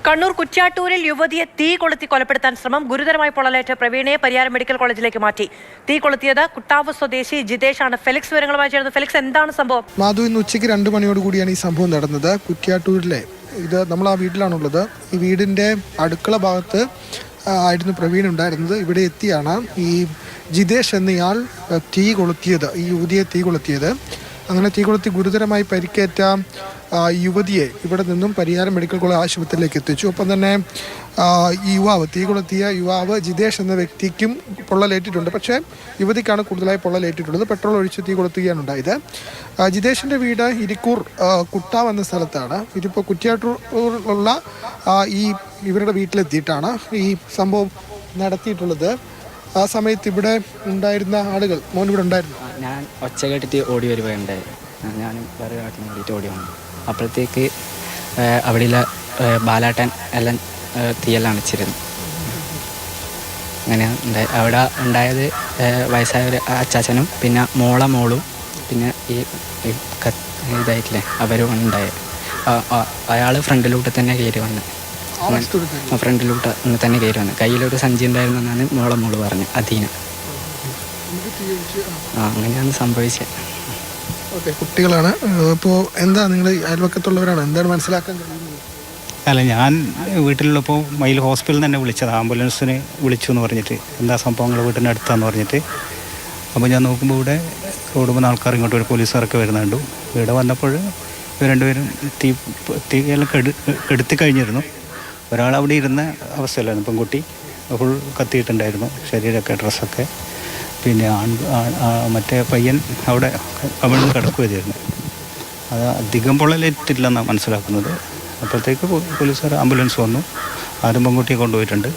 കണ്ണൂർ കുറ്റ്യാട്ടൂരിൽ യുവതിയെ തീ കൊളുത്തി കൊലപ്പെടുത്താൻ ശ്രമം. ഗുരുതരമായി പൊള്ളലേറ്റ പ്രവീണയെ പരിയാരം മെഡിക്കൽ കോളേജിലേക്ക് മാറ്റി. തീ കൊളുത്തിയത് കുട്ടാവ് സ്വദേശി ജിതേഷ് ആണ്. ഫെലിക്സ് വിവരങ്ങളുമായി ചേർന്നത്. ഫെലിക്സ്, എന്താണ് സംഭവം? മാധു, ഇന്ന് ഉച്ചയ്ക്ക് 2 മണിയോട് കൂടിയാണ് ഈ സംഭവം നടന്നത്. കുറ്റ്യാട്ടൂരിലെ നമ്മൾ ആ വീട്ടിലാണുള്ളത്. ഈ വീടിന്റെ അടുക്കള ഭാഗത്ത് ആയിരുന്നു പ്രവീൺ ഉണ്ടായിരുന്നത്. ഇവിടെ എത്തിയാണ് ഈ ജിതേഷ് എന്നയാൾ തീ കൊളുത്തിയത്, ഈ യുവതിയെ തീ കൊളുത്തിയത്. അങ്ങനെ തീ കൊളുത്തി ഗുരുതരമായി പരിക്കേറ്റ യുവതിയെ ഇവിടെ നിന്നും പരിയാരം മെഡിക്കൽ കോളേജ് ആശുപത്രിയിലേക്ക് എത്തിച്ചു. ഒപ്പം തന്നെ ഈ തീ കൊളുത്തിയ യുവാവ് ജിതേഷ് എന്ന വ്യക്തിക്കും പൊള്ളലേറ്റിട്ടുണ്ട്. പക്ഷേ യുവതിക്കാണ് കൂടുതലായി പൊള്ളലേറ്റിട്ടുള്ളത്. പെട്രോൾ ഒഴിച്ച് തീ കൊളുത്തുകയാണ് ഉണ്ടായത്. ജിതേഷിൻ്റെ വീട് ഇരിക്കൂർ കുട്ടാവ് എന്ന സ്ഥലത്താണ്. ഇതിപ്പോൾ കുറ്റ്യാട്ടൂരിലുള്ള ഇവരുടെ വീട്ടിലെത്തിയിട്ടാണ് ഈ സംഭവം നടത്തിയിട്ടുള്ളത്. ആ സമയത്ത് ഇവിടെ ഉണ്ടായിരുന്ന ആളുകൾ, മോൻ ഇവിടെ ഉണ്ടായിരുന്നു? ഞാൻ ഒച്ച കേട്ടിട്ട് ഓടി വരുകയുണ്ടായി. ഞാനും വേറെ കാട്ടിന് വേണ്ടിയിട്ട് ഓടി വന്നു. അപ്പോഴത്തേക്ക് അവിടെയുള്ള ബാലാട്ടൻ എല്ലാം തീയെല്ലാം വെച്ചിരുന്നു. അങ്ങനെ അവിടെ ഉണ്ടായത് വയസ്സായ ഒരു അച്ചാച്ചനും പിന്നെ മോളും പിന്നെ ഈ ഇതായിട്ടില്ലേ അവരും ഉണ്ടായത്. അയാൾ ഫ്രണ്ടിലൂട്ട് തന്നെ കയറി വന്ന് ഫ്രണ്ടിലൂട്ട് തന്നെ കയറി വന്ന് കയ്യിലൊരു സഞ്ചി ഉണ്ടായിരുന്നെന്നാണ് മോള് പറഞ്ഞു, അധീന. അങ്ങനെയാണ് സംഭവിച്ചത്. കുട്ടികളാണ്. അപ്പോൾ എന്താ നിങ്ങൾ അയൽവക്കത്തുള്ളവരാണ്, എന്താണ് മനസ്സിലാക്കാൻ കഴിയുന്നത്? അല്ല, ഞാൻ വീട്ടിലുള്ളപ്പോൾ മയിൽ ഹോസ്പിറ്റലിൽ തന്നെ വിളിച്ചത്, ആംബുലൻസിന് വിളിച്ചു എന്ന് പറഞ്ഞിട്ട്, എന്താ സംഭവങ്ങൾ വീട്ടിൻ്റെ അടുത്താന്ന് പറഞ്ഞിട്ട്. അപ്പോൾ ഞാൻ നോക്കുമ്പോൾ ഇവിടെ റോഡ് ആൾക്കാർ ഇങ്ങോട്ട് ഒരു പോലീസുകാരൊക്കെ വരുന്നുണ്ടു. ഇവിടെ വന്നപ്പോൾ ഇവർ രണ്ടുപേരും തീയെല്ലാം കെടുത്തി കഴിഞ്ഞിരുന്നു. ഒരാൾ അവിടെ ഇരുന്ന അവസ്ഥയിലായിരുന്നു, പെൺകുട്ടി ഫുൾ കത്തിയിട്ടുണ്ടായിരുന്നു ശരീരമൊക്കെ, ഡ്രസ്സൊക്കെ. പിന്നെ മറ്റേ പയ്യൻ അവിടെ കമിഴ്ന്ന് കിടക്കുകയായിരുന്നു. അത് അധികം പൊള്ളലേറ്റില്ലെന്നാണ് മനസ്സിലാക്കുന്നത്. അപ്പോഴത്തേക്ക് പോലീസുകാർ ആംബുലൻസ് വന്നു. ആരും പെൺകുട്ടിയെ കൊണ്ടുപോയിട്ടുണ്ട്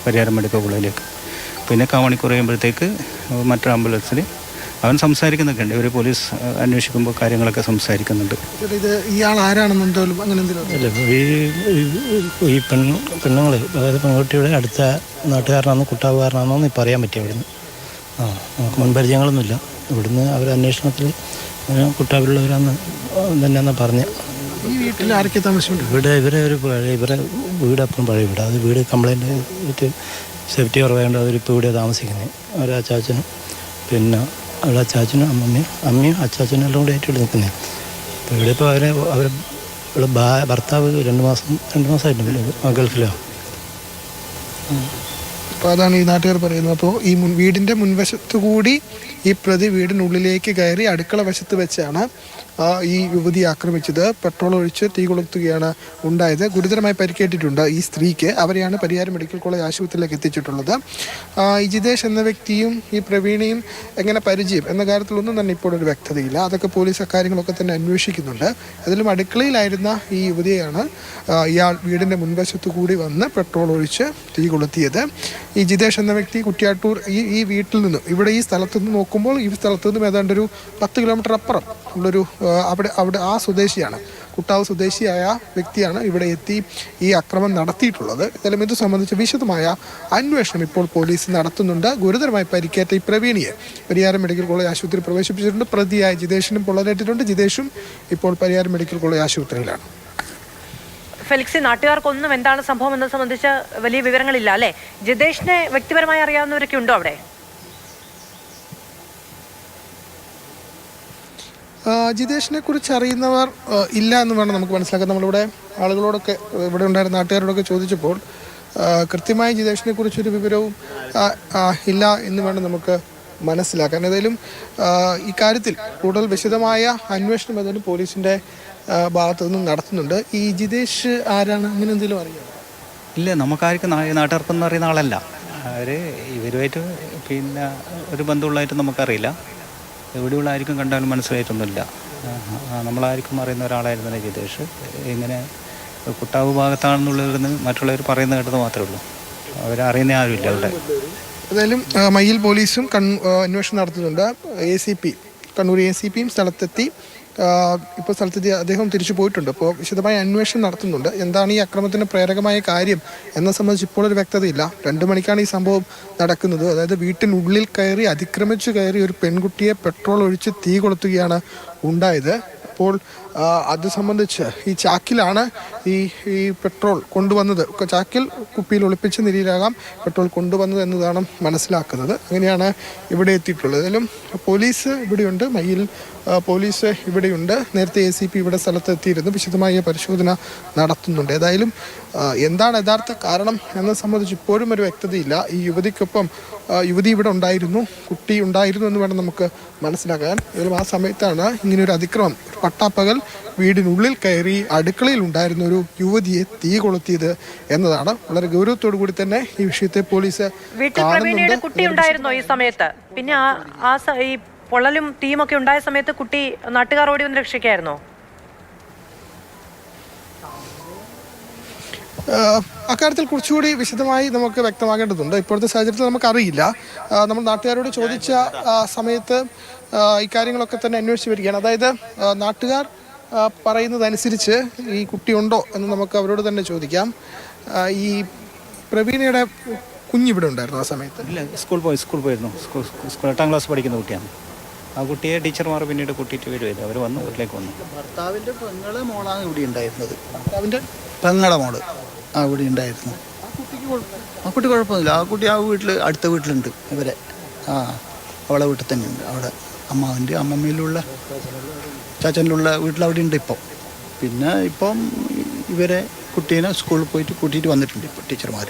പരിയാരം മെഡിക്കൽ കോളേജിലേക്ക്. പിന്നെ കാമണിക്കൂർ കഴിയുമ്പോഴത്തേക്ക് മറ്റൊരു ആംബുലൻസിൽ അവൻ സംസാരിക്കുന്നൊക്കെ ഉണ്ട്. ഇവർ പോലീസ് അന്വേഷിക്കുമ്പോൾ കാര്യങ്ങളൊക്കെ സംസാരിക്കുന്നുണ്ട്. ഇയാൾ ആരാണെന്നെന്തോലും അങ്ങനെ അല്ല, ഈ പെണ്ണുങ്ങൾ, അതായത് പെൺകുട്ടിയുടെ അടുത്ത നാട്ടുകാരനാണെന്നോ കുട്ടാവുകാരനാണെന്നോ ഇപ്പോൾ അറിയാൻ പറ്റിയ ഇവിടുന്ന്. നമുക്ക് മുൻപരിചയങ്ങളൊന്നുമില്ല. ഇവിടുന്ന് അവർ അന്വേഷണത്തിൽ കുട്ടാവിലുള്ളവരാന്ന് തന്നെയാണെന്ന് പറഞ്ഞ്. ഈ വീട്ടിൽ ആരൊക്കെ താമസിച്ചുണ്ട്? ഇവരെ വീട് അപ്പം പഴയ വീട്. അത് വീട് കംപ്ലൈൻറ്റ് ആയിട്ട് സേഫ്റ്റി കുറവായതുകൊണ്ട് അവരിപ്പോൾ ഇവിടെ താമസിക്കുന്നത്. ഒരു അച്ചാച്ചനും പിന്നെ അവിടെ അച്ചാച്ചനും അമ്മയും അച്ചാച്ചനും എല്ലാം കൂടെ ആയിട്ട് ഇവിടെ നിൽക്കുന്നത്. അപ്പോൾ ഇവിടെ ഇപ്പോൾ ഇവിടെ ഭർത്താവ് 2 മാസമായിട്ടുണ്ട് ഗൾഫിലാണ്. അപ്പോൾ അതാണ് ഈ നാട്ടുകാർ പറയുന്നത്. അപ്പോൾ ഈ വീടിൻ്റെ മുൻവശത്തു കൂടി ഈ പ്രതി വീടിനുള്ളിലേക്ക് കയറി അടുക്കള വശത്ത് വെച്ചാണ് ഈ യുവതിയെ ആക്രമിച്ചത്. പെട്രോൾ ഒഴിച്ച് തീ കൊളുത്തുകയാണ് ഉണ്ടായത്. ഗുരുതരമായി പരിക്കേറ്റിട്ടുണ്ട് ഈ സ്ത്രീക്ക്. അവരെയാണ് പരിയാരം മെഡിക്കൽ കോളേജ് ആശുപത്രിയിലേക്ക് എത്തിച്ചിട്ടുള്ളത്. ഈ ജിതേഷ് എന്ന വ്യക്തിയും ഈ പ്രവീണയും എങ്ങനെ പരിചയം എന്ന കാര്യത്തിലൊന്നും തന്നെ ഇപ്പോൾ ഒരു വ്യക്തതയില്ല. അതൊക്കെ പോലീസ് അക്കാര്യങ്ങളൊക്കെ തന്നെ അന്വേഷിക്കുന്നുണ്ട്. അതിലും അടുക്കളയിലായിരുന്ന ഈ യുവതിയെയാണ് ഇയാൾ വീടിൻ്റെ മുൻവശത്തു കൂടി വന്ന് പെട്രോൾ ഒഴിച്ച് തീ കൊളുത്തിയത്. ഈ ജിതേഷ് എന്ന വ്യക്തി കുറ്റ്യാട്ടൂർ ഈ വീട്ടിൽ നിന്നും ഇവിടെ ഈ സ്ഥലത്തു നിന്ന് നോക്കുമ്പോൾ ഈ സ്ഥലത്തു നിന്നും ഏതാണ്ട് ഒരു 10 കിലോമീറ്റർ അപ്പുറം ഉള്ളൊരു അവിടെ ആ സ്വദേശിയാണ്, കുട്ടാവ് സ്വദേശിയായ വ്യക്തിയാണ് ഇവിടെ എത്തി ഈ അക്രമം നടത്തിയിട്ടുള്ളത്. എന്തായാലും ഇത് സംബന്ധിച്ച് വിശദമായ അന്വേഷണം ഇപ്പോൾ പോലീസ് നടത്തുന്നുണ്ട്. ഗുരുതരമായി പരിക്കേറ്റ ഈ പ്രവീണിയെ പരിയാരം മെഡിക്കൽ കോളേജ് ആശുപത്രിയിൽ പ്രവേശിപ്പിച്ചിട്ടുണ്ട്. പ്രതിയായ ജിതേഷിനും പൊള്ളലേറ്റിട്ടുണ്ട്. ജിതേഷും ഇപ്പോൾ പരിയാരം മെഡിക്കൽ കോളേജ് ആശുപത്രിയിലാണ്. ഫെലിക്സ്, നാട്ടുകാർക്കൊന്നും എന്താണ് സംഭവം എന്നത് സംബന്ധിച്ച് വലിയ വിവരങ്ങളില്ല അല്ലേ? ജിതേഷിനെ വ്യക്തിപരമായി അറിയാവുന്നവരൊക്കെ ഉണ്ടോ അവിടെ? ജിതേഷിനെ കുറിച്ച് അറിയുന്നവർ ഇല്ല എന്ന് വേണം നമുക്ക് മനസ്സിലാക്കാൻ. നമ്മളിവിടെ ആളുകളോടൊക്കെ, ഇവിടെ ഉണ്ടായിരുന്ന നാട്ടുകാരോടൊക്കെ ചോദിച്ചപ്പോൾ കൃത്യമായി ജിതേഷിനെ കുറിച്ചൊരു വിവരവും ഇല്ല എന്ന് വേണം നമുക്ക് മനസ്സിലാക്കാൻ. ഏതായാലും ഈ കാര്യത്തിൽ കൂടുതൽ വിശദമായ അന്വേഷണം ഏതായാലും പോലീസിൻ്റെ ഭാഗത്തു നിന്നും നടത്തുന്നുണ്ട്. ഈ ജിതേഷ് ആരാണ്, അങ്ങനെ എന്തെങ്കിലും അറിയാം? ഇല്ല, നമുക്കാർക്കും നാട്ടുകാർക്കൊന്നും അറിയുന്ന ആളല്ല. ഇവരുമായിട്ട് പിന്നെ ഒരു ബന്ധമുള്ളതായിട്ട് നമുക്കറിയില്ല. എവിടെയുള്ള ആർക്കും കണ്ടാലും മനസ്സിലായിട്ടൊന്നുമില്ല. നമ്മളാർക്കും അറിയുന്ന ഒരാളായിരുന്നു ജിതേഷ്. ഇങ്ങനെ കുട്ടാവ് ഭാഗത്താണെന്നുള്ളവരെന്ന് മറ്റുള്ളവർ പറയുന്നത് കേട്ടത് മാത്രമേ ഉള്ളൂ. അവരറിയുന്ന ആരുമില്ല അവിടെ. ഏതായാലും മയ്യിൽ പോലീസും അന്വേഷണം നടത്തുന്നുണ്ട്. ACP കണ്ണൂർ ACPയും സ്ഥലത്തെത്തി. ഇപ്പോൾ സ്ഥലത്തെത്തി അദ്ദേഹം തിരിച്ചു പോയിട്ടുണ്ട്. അപ്പോൾ വിശദമായ അന്വേഷണം നടത്തുന്നുണ്ട്. എന്താണ് ഈ അക്രമത്തിന് പ്രേരകമായ കാര്യം എന്നെ സംബന്ധിച്ച് ഇപ്പോൾ ഒരു വ്യക്തതയില്ല. 2 മണിക്കാണ് ഈ സംഭവം നടക്കുന്നത്. അതായത് വീട്ടിനുള്ളിൽ അതിക്രമിച്ചു കയറി ഒരു പെൺകുട്ടിയെ പെട്രോൾ ഒഴിച്ച് തീ കൊളുത്തുകയാണ് ഉണ്ടായത്. അപ്പോൾ അത് സംബന്ധിച്ച് ഈ ചാക്കിലാണ് ഈ പെട്രോൾ കൊണ്ടുവന്നത്. ചാക്കിൽ കുപ്പിയിൽ ഒളിപ്പിച്ച നിലയിലാകാം പെട്രോൾ കൊണ്ടുവന്നത് എന്നതാണ് മനസ്സിലാക്കുന്നത്. അങ്ങനെയാണ് ഇവിടെ എത്തിയിട്ടുള്ളത്. ഏതായാലും പോലീസ് ഇവിടെയുണ്ട്, മയ്യിൽ പോലീസ് ഇവിടെയുണ്ട്. നേരത്തെ ACP ഇവിടെ സ്ഥലത്ത് എത്തിയിരുന്നു, വിശദമായ പരിശോധന നടത്തുന്നുണ്ട്. ഏതായാലും എന്താണ് യഥാർത്ഥ കാരണം എന്നത് സംബന്ധിച്ച് ഇപ്പോഴും ഒരു വ്യക്തതയില്ല. ഈ യുവതിക്കൊപ്പം യുവതി ഇവിടെ ഉണ്ടായിരുന്നു, കുട്ടി ഉണ്ടായിരുന്നു എന്ന് വേണം നമുക്ക് മനസ്സിലാക്കാൻ. ഏതായാലും ആ സമയത്താണ് ഇങ്ങനെയൊരു അതിക്രമം, പട്ടാപ്പകൽ വീടിനുള്ളിൽ കയറി അടുക്കളയിൽ ഉണ്ടായിരുന്ന ഒരു യുവതിയെ തീ കൊളുത്തിയത് എന്നതാണ്. വളരെ ഗൗരവത്തോടു കൂടി തന്നെ ഈ വിഷയത്തെ പോലീസ് വീട്ടിൽ പ്രവീണയുടെ കുട്ടി ഉണ്ടായിരുന്നോ ഈ സമയത്ത്? പിന്നെ ഈ പൊള്ളലും തീയുമൊക്കെ ഉണ്ടായ സമയത്ത് കുട്ടി നാട്ടുകാർ ഓടി വന്ന് രക്ഷിക്കായിരുന്നോ? അക്കാര്യത്തിൽ കുറച്ചുകൂടി വിശദമായി നമുക്ക് വ്യക്തമാക്കേണ്ടതുണ്ട്. ഇപ്പോഴത്തെ സാഹചര്യത്തിൽ നമുക്കറിയില്ല. നമ്മൾ നാട്ടുകാരോട് ചോദിച്ച സമയത്ത് ഇക്കാര്യങ്ങളൊക്കെ തന്നെ അന്വേഷിച്ച് വരികയാണ്. അതായത് നാട്ടുകാർ പറയുന്നതനുസരിച്ച് ഈ കുട്ടിയുണ്ടോ എന്ന് നമുക്ക് അവരോട് തന്നെ ചോദിക്കാം. ഈ പ്രവീണയുടെ കുഞ്ഞിവിടെ ഉണ്ടായിരുന്നു ആ സമയത്ത്? ഇല്ല, സ്കൂൾ പോയിരുന്നു. സ്കൂൾ 8ാം ക്ലാസ് പഠിക്കുന്ന കുട്ടിയാണ്. ആ കുട്ടിയെ ടീച്ചർമാർ പിന്നീട് കൂട്ടിയിട്ട് വരുമായിരുന്നു. അവർ വന്നു, വീട്ടിലേക്ക് വന്നു. ഭർത്താവിൻ്റെ പെങ്ങളെ മോളാണ് ഇവിടെ ഉണ്ടായിരുന്നത്. ഭർത്താവിൻ്റെ പെങ്ങളെ മോള് ഇവിടെ ഉണ്ടായിരുന്നു. ആ കുട്ടി കുഴപ്പമൊന്നുമില്ല. ആ കുട്ടി ആ അടുത്ത വീട്ടിലുണ്ട് ഇവരെ. അവളെ വീട്ടിൽ തന്നെ ഉണ്ട്. അവിടെ അമ്മാവിൻ്റെ അമ്മമ്മയിലുള്ള ചാച്ചനിലുള്ള വീട്ടിൽ അവിടെ ഉണ്ട് ഇപ്പം. പിന്നെ ഇപ്പം ഇവരെ കുട്ടീനെ സ്കൂളിൽ പോയിട്ട് കൂട്ടിയിട്ട് വന്നിട്ടുണ്ട് ഇപ്പോൾ ടീച്ചർമാർ.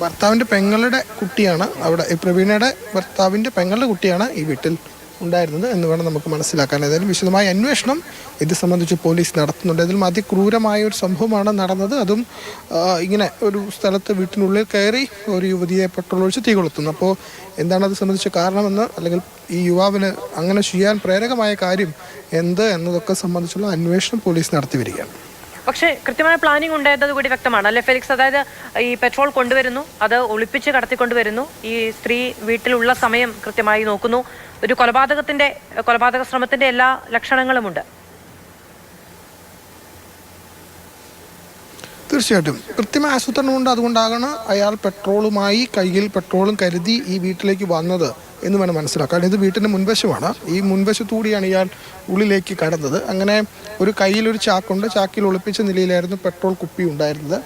ഭർത്താവിൻ്റെ പെങ്ങളുടെ കുട്ടിയാണ് അവിടെ, പ്രവീണയുടെ ഭർത്താവിൻ്റെ പെങ്ങളുടെ കുട്ടിയാണ് ഈ വീട്ടിൽ ഉണ്ടായിരുന്നത് എന്ന് വേണം നമുക്ക് മനസ്സിലാക്കാൻ. ഏതായാലും വിശദമായ അന്വേഷണം ഇത് സംബന്ധിച്ച് പോലീസ് നടത്തുന്നുണ്ട്. ഇതിലും അതിക്രൂരമായ ഒരു സംഭവമാണ് നടന്നത്. അതും ഇങ്ങനെ ഒരു സ്ഥലത്ത് വീട്ടിനുള്ളിൽ കയറി ഒരു യുവതിയെ പെട്രോൾ ഒഴിച്ച് തീ കൊളുത്തുന്നു. അപ്പോൾ എന്താണ് അത് സംബന്ധിച്ച കാരണമെന്ന്, അല്ലെങ്കിൽ ഈ യുവാവിന് അങ്ങനെ ചെയ്യാൻ പ്രേരകമായ കാര്യം എന്ത് എന്നതൊക്കെ സംബന്ധിച്ചുള്ള അന്വേഷണം പോലീസ് നടത്തി വരികയാണ്. പക്ഷേ കൃത്യമായ പ്ലാനിങ് ഉണ്ടായത് കൂടി വ്യക്തമാണ് അല്ലെ ഫെലിക്സ്? അതായത് ഈ പെട്രോൾ കൊണ്ടുവരുന്നു, അത് ഒളിപ്പിച്ച് കടത്തിക്കൊണ്ടുവരുന്നു, ഈ സ്ത്രീ വീട്ടിലുള്ള സമയം കൃത്യമായി നോക്കുന്നു. ഒരു കൊലപാതക ശ്രമത്തിന്റെ എല്ലാ ലക്ഷണങ്ങളുമുണ്ട്. തീർച്ചയായിട്ടും കൃത്യമായ ആസൂത്രണമുണ്ട്. അതുകൊണ്ടാകണം അയാൾ പെട്രോളുമായി, കയ്യിൽ പെട്രോളും കരുതി ഈ വീട്ടിലേക്ക് വന്നത് എന്ന് വേണം മനസ്സിലാക്കാൻ. ഇത് വീട്ടിൻ്റെ മുൻവശമാണ്. ഈ മുൻവശത്തുകൂടിയാണ് ഇയാൾ ഉള്ളിലേക്ക് കടന്നത്. അങ്ങനെ ഒരു കയ്യിലൊരു ചാക്കുണ്ട്, ചാക്കിൽ ഒളിപ്പിച്ച നിലയിലായിരുന്നു പെട്രോൾ കുപ്പി ഉണ്ടായിരുന്നത്.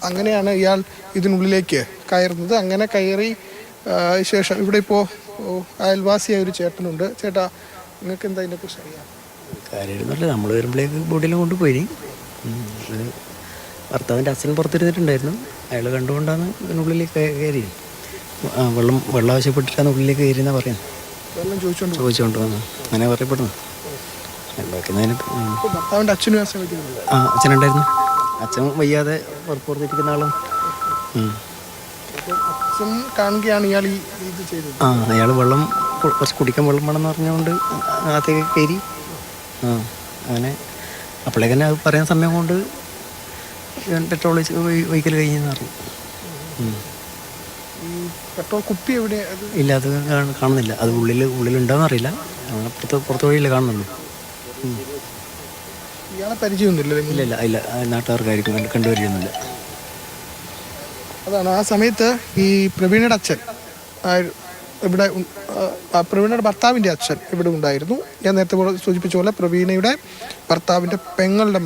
അങ്ങനെയാണ് ഇയാൾ ഇതിനുള്ളിലേക്ക് കയറുന്നത്. അങ്ങനെ കയറി ശേഷം ഇവിടെ ഇപ്പോൾ അയൽവാസിയായ ഒരു ചേട്ടനുണ്ട്. ചേട്ടാ, നിങ്ങൾക്ക് എന്താ ഇതിനെക്കുറിച്ച് അറിയാം? കാര്യമൊന്നുമില്ല. നമ്മൾ വരുമ്പോഴേക്ക് ബോഡിയെല്ലാം കൊണ്ടുപോയി. ഭർത്താവിൻ്റെ അച്ഛൻ പുറത്തിരുന്നിട്ടുണ്ടായിരുന്നു. അയാൾ കണ്ടുകൊണ്ടാണ് ഇതിനുള്ളിലേക്ക് കയറി. വെള്ളം ആവശ്യപ്പെട്ടിട്ടാണ് ഉള്ളിലേക്ക് കയറിയെന്നാണ് പറയുന്നത്. വെള്ളം ചോദിച്ചുകൊണ്ട് വന്നു അങ്ങനെ പറയപ്പെടുന്നു. ഭർത്താവിൻ്റെ അച്ഛനും അച്ഛനുണ്ടായിരുന്നു. അച്ഛൻ വയ്യാതെ പുറത്തിരിക്കുന്ന ആളും. കാണുകയാണ് ഇയാൾ ഇത് ചെയ്തത്. അയാൾ വെള്ളം കുറച്ച് കുടിക്കാൻ വെള്ളം വേണമെന്ന് പറഞ്ഞുകൊണ്ട് അകത്തേക്ക് കയറി. അങ്ങനെ അപ്പോഴേക്കന്നെ അത് പറയാൻ സമയം കൊണ്ട് പെട്രോൾ ഒഴിക്കൽ കഴിഞ്ഞെന്ന് അറിയും. പെട്രോൾ കുപ്പി എവിടെ? ഇല്ല, അത് കാണുന്നില്ല. അത് ഉള്ളിലുണ്ടാവുന്ന അറിയില്ല. പുറത്ത് വഴിയില്ല കാണുന്നുള്ളൂ. ഇയാളെ പരിചയമൊന്നുമില്ല? ഇല്ല, നാട്ടുകാർക്കായിരിക്കും കണ്ടുവരികയൊന്നുമില്ല. അതാണ് ആ സമയത്ത് ഈ പ്രവീണയുടെ അച്ഛൻ ഇവിടെ, പ്രവീണയുടെ ഭർത്താവിൻ്റെ അച്ഛൻ ഇവിടെ ഉണ്ടായിരുന്നു. ഞാൻ നേരത്തെ സൂചിപ്പിച്ച പോലെ പ്രവീണയുടെ ഭർത്താവിൻ്റെ പെങ്ങളുടെ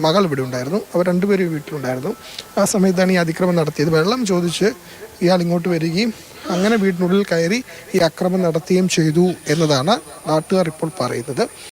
മകൾ ഇവിടെ ഉണ്ടായിരുന്നു. അവർ രണ്ടുപേരും വീട്ടിലുണ്ടായിരുന്നു. ആ സമയത്താണ് ഈ അതിക്രമം നടത്തിയത്. വെള്ളം ചോദിച്ച് ഇയാൾ ഇങ്ങോട്ട് വരികയും അങ്ങനെ വീടിനുള്ളിൽ കയറി ഈ അക്രമം നടത്തുകയും ചെയ്തു എന്നതാണ് നാട്ടുകാർ ഇപ്പോൾ പറയുന്നത്.